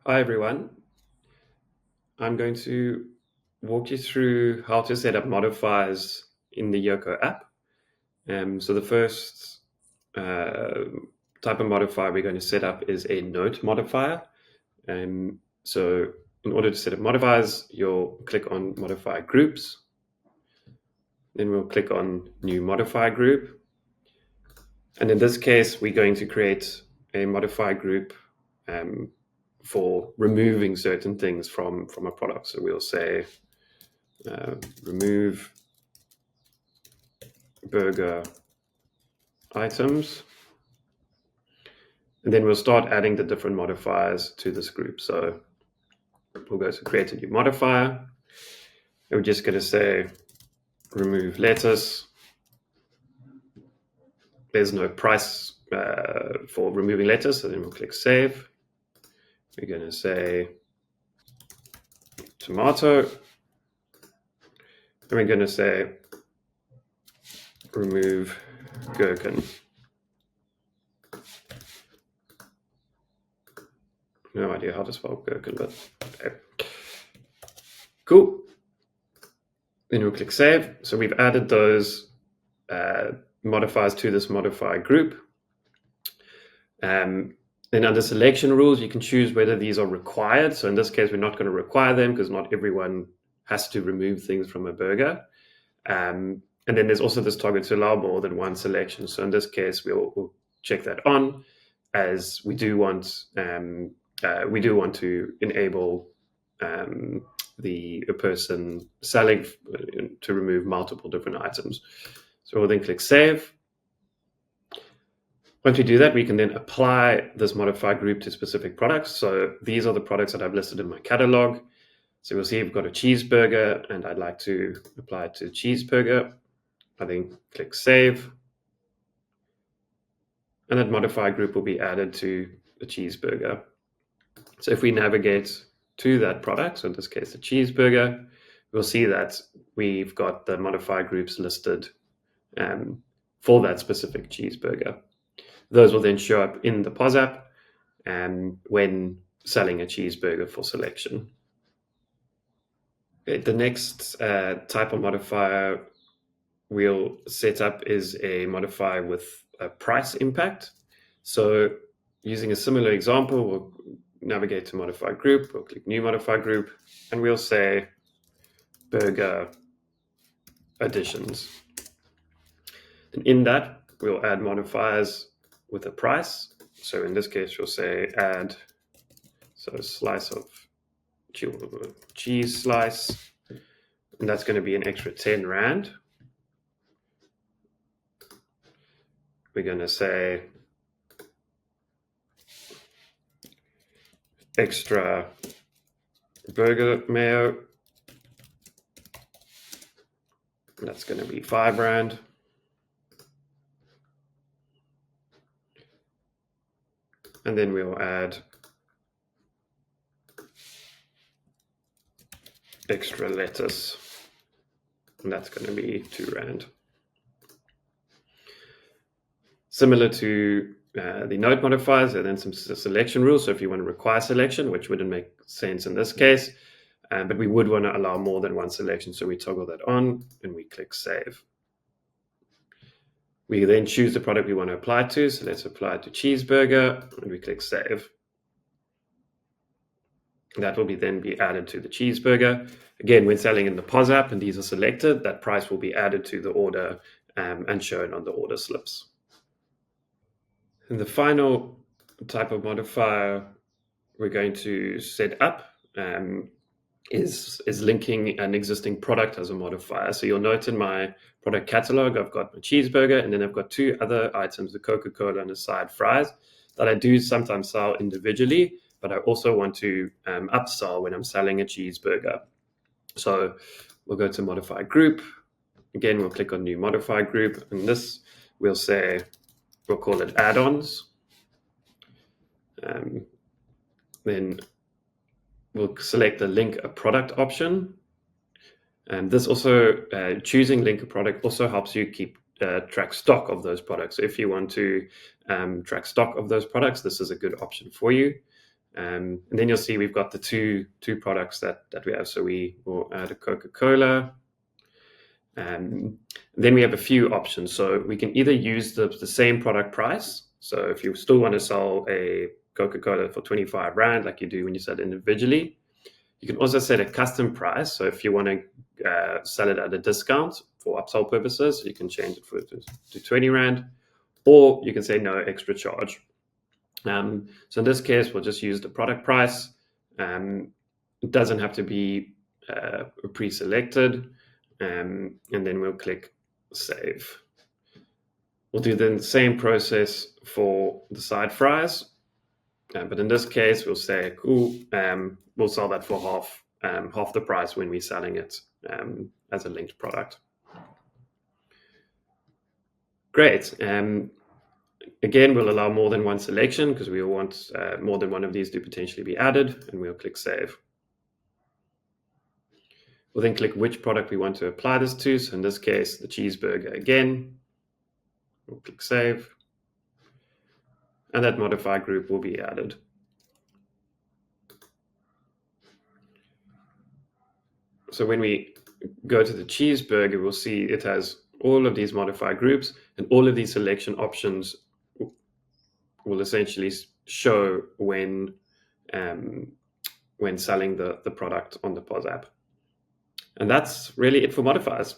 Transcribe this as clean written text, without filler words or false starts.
Hi everyone. I'm going to walk you through how to set up modifiers in the Yoco app. So the first uh, type of modifier we're going to set up is a note modifier. So in order to set up modifiers, you'll click on modify groups. Then we'll click on new modifier group. And in this case, we're going to create a modifier group for removing certain things from a product. So we'll say remove burger items. And then we'll start adding the different modifiers to this group. So we'll go to create a new modifier. And we're just going to say remove lettuce. There's no price for removing lettuce, so then we'll click save. We're going to say tomato. And we're going to say remove gherkin. No idea how to spell gherkin, but okay. Cool. Then we'll click save. So we've added those modifiers to this modifier group. Then under selection rules, you can choose whether these are required. So in this case, we're not going to require them because not everyone has to remove things from a burger. And then there's also this toggle to allow more than one selection. So in this case, we'll check that on, as we do want to enable the person selling to remove multiple different items. So we'll then click save. Once we do that, we can then apply this modifier group to specific products. So these are the products that I've listed in my catalog. So we'll see I've got a cheeseburger and I'd like to apply it to cheeseburger. I then click save. And that modifier group will be added to the cheeseburger. So if we navigate to that product, so in this case, the cheeseburger, we'll see that we've got the modifier groups listed for that specific cheeseburger. Those will then show up in the POS app when selling a cheeseburger for selection. Okay, the next type of modifier we'll set up is a modifier with a price impact. So using a similar example, we'll navigate to modifier group, we'll click new modifier group, and we'll say burger additions. And in that, we'll add modifiers with a price. So in this case, we'll say add a slice of cheese slice, and that's going to be an extra 10 Rand. We're going to say extra burger mayo, that's going to be 5 Rand. And then we'll add extra lettuce, and that's going to be 2 Rand. Similar to the note modifiers, and then some selection rules. So if you want to require selection, which wouldn't make sense in this case, but we would want to allow more than one selection. So we toggle that on and we click save. We then choose the product we want to apply to. So let's apply it to cheeseburger, and we click save. That will then be added to the cheeseburger. Again, when selling in the POS app and these are selected, that price will be added to the order and shown on the order slips. And the final type of modifier we're going to set up is linking an existing product as a modifier. So you'll note in my product catalog, I've got my cheeseburger, and then I've got two other items, the Coca-Cola and the side fries, that I do sometimes sell individually, but I also want to upsell when I'm selling a cheeseburger. So we'll go to modify group. Again, we'll click on new modify group, and this we'll call it add-ons. Then we'll select the link a product option. And this also, choosing link a product also helps you keep track stock of those products. So if you want to track stock of those products, this is a good option for you. And then you'll see we've got the two products that we have. So we will add a Coca-Cola. Then we have a few options. So we can either use the same product price. So if you still want to sell a Coca-Cola for 25 Rand, like you do when you sell it individually, you can also set a custom price. So if you want to sell it at a discount for upsell purposes, you can change it to 20 Rand, or you can say no extra charge. So in this case, we'll just use the product price. It doesn't have to be pre-selected. And then we'll click save. We'll do the same process for the side fries. But in this case, we'll say, cool, we'll sell that for half the price when we're selling it as a linked product. Great. Again, we'll allow more than one selection because we want more than one of these to potentially be added, and we'll click save. We'll then click which product we want to apply this to. So in this case, the cheeseburger again. We'll click save. And that modifier group will be added. So when we go to the cheeseburger, we'll see it has all of these modifier groups, and all of these selection options will essentially show when selling the product on the POS app. And that's really it for modifiers.